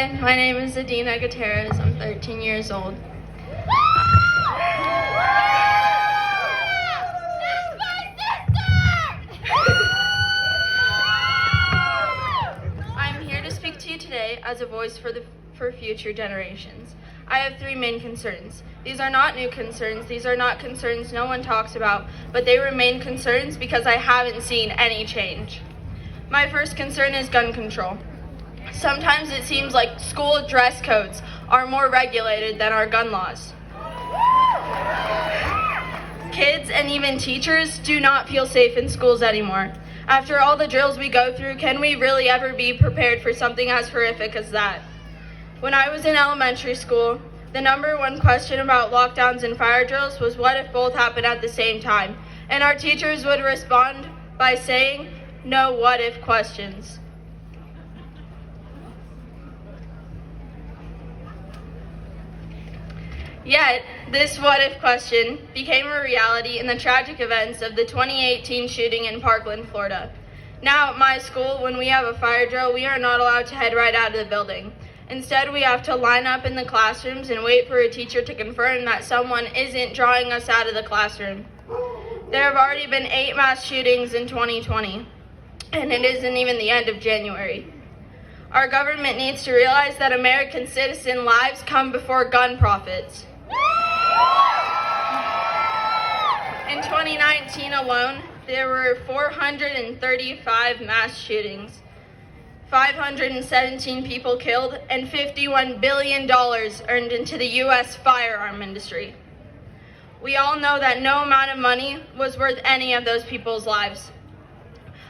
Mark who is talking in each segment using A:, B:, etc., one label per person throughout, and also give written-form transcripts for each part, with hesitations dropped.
A: Hi, my name is Adina. I'm 13 years old. I'm here to speak to you today as a voice for future generations. I have three main concerns. These are not new concerns. These are not concerns no one talks about, but they remain concerns because I haven't seen any change. My first concern is gun control. Sometimes it seems like school dress codes are more regulated than our gun laws. Kids and even teachers do not feel safe in schools anymore. After all the drills we go through, can we really ever be prepared for something as horrific as that? When I was in elementary school, the number one question about lockdowns and fire drills was what if both happened at the same time? And our teachers would respond by saying, no what if questions. Yet, this what-if question became a reality in the tragic events of the 2018 shooting in Parkland, Florida. Now at my school, when we have a fire drill, we are not allowed to head right out of the building. Instead, we have to line up in the classrooms and wait for a teacher to confirm that someone isn't drawing us out of the classroom. There have already been 8 mass shootings in 2020, and it isn't even the end of January. Our government needs to realize that American citizen lives come before gun profits. In 2019 alone, there were 435 mass shootings, 517 people killed, and $51 billion earned into the U.S. firearm industry. We all know that no amount of money was worth any of those people's lives.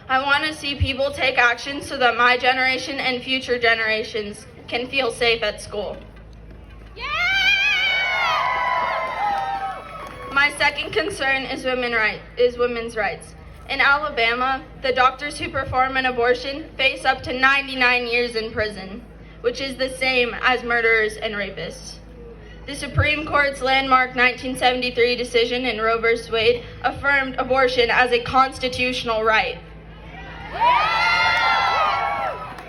A: I want to see people take action so that my generation and future generations can feel safe at school. My second concern is women's rights. In Alabama, the doctors who perform an abortion face up to 99 years in prison, which is the same as murderers and rapists. The Supreme Court's landmark 1973 decision in Roe v. Wade affirmed abortion as a constitutional right.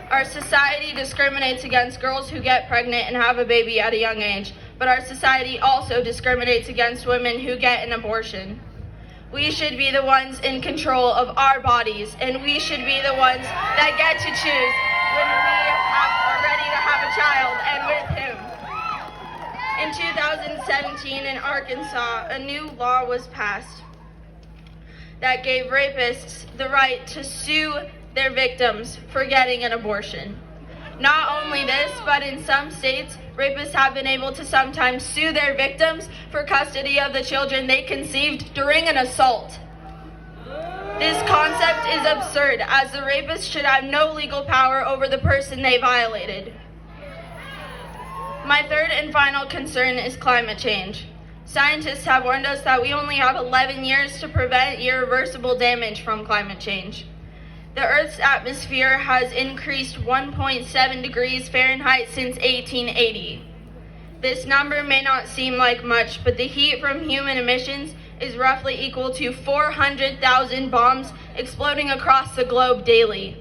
A: Our society discriminates against girls who get pregnant and have a baby at a young age, but our society also discriminates against women who get an abortion. We should be the ones in control of our bodies, and we should be the ones that get to choose when we are ready to have a child and with whom. In 2017 in Arkansas, a new law was passed that gave rapists the right to sue their victims for getting an abortion. Not only this, but in some states, rapists have been able to sometimes sue their victims for custody of the children they conceived during an assault. This concept is absurd, as the rapist should have no legal power over the person they violated. My third and final concern is climate change. Scientists have warned us that we only have 11 years to prevent irreversible damage from climate change. The Earth's atmosphere has increased 1.7 degrees Fahrenheit since 1880. This number may not seem like much, but the heat from human emissions is roughly equal to 400,000 bombs exploding across the globe daily.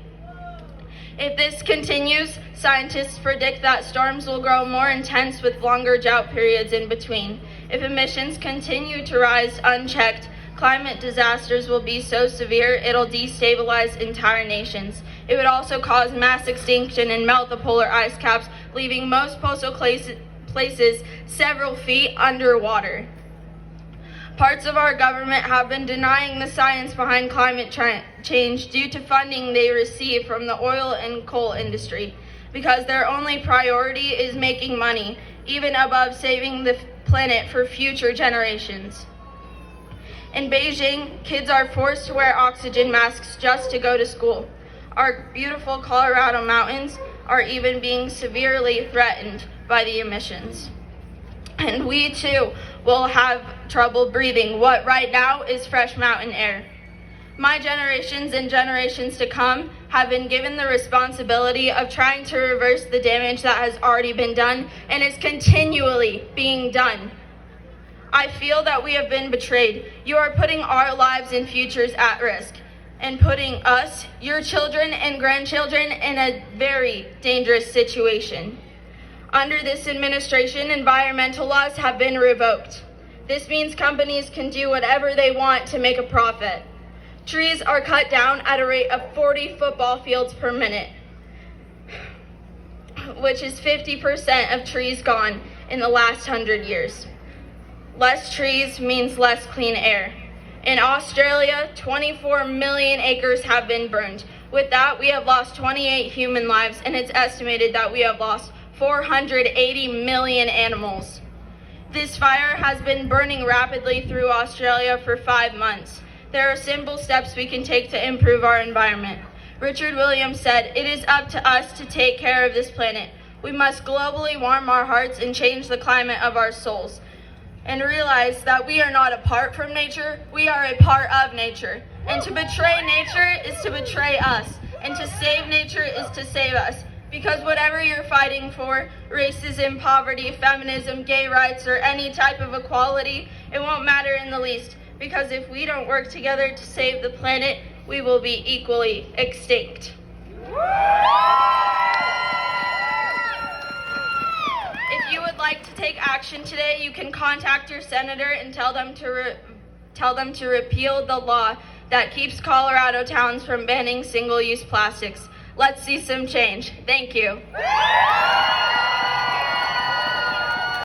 A: If this continues, scientists predict that storms will grow more intense with longer drought periods in between. If emissions continue to rise unchecked, climate disasters will be so severe it'll destabilize entire nations. It would also cause mass extinction and melt the polar ice caps, leaving most coastal places several feet underwater. Parts of our government have been denying the science behind climate change due to funding they receive from the oil and coal industry, because their only priority is making money, even above saving the planet for future generations. In Beijing, kids are forced to wear oxygen masks just to go to school. Our beautiful Colorado mountains are even being severely threatened by the emissions. And we too will have trouble breathing what right now is fresh mountain air. My generations and generations to come have been given the responsibility of trying to reverse the damage that has already been done and is continually being done. I feel that we have been betrayed. You are putting our lives and futures at risk and putting us, your children and grandchildren, in a very dangerous situation. Under this administration, environmental laws have been revoked. This means companies can do whatever they want to make a profit. Trees are cut down at a rate of 40 football fields per minute, which is 50% of trees gone in the last 100 years. Less trees means less clean air. In Australia, 24 million acres have been burned. With that, we have lost 28 human lives, and it's estimated that we have lost 480 million animals. This fire has been burning rapidly through Australia for 5 months. There are simple steps we can take to improve our environment. Richard Williams said, "It is up to us to take care of this planet. We must globally warm our hearts and change the climate of our souls, and realize that we are not apart from nature, we are a part of nature. And to betray nature is to betray us, and to save nature is to save us. Because whatever you're fighting for, racism, poverty, feminism, gay rights, or any type of equality, it won't matter in the least. Because if we don't work together to save the planet, we will be equally extinct." If you would like to take action today, you can contact your senator and tell them to repeal the law that keeps Colorado towns from banning single-use plastics. Let's see some change. Thank you.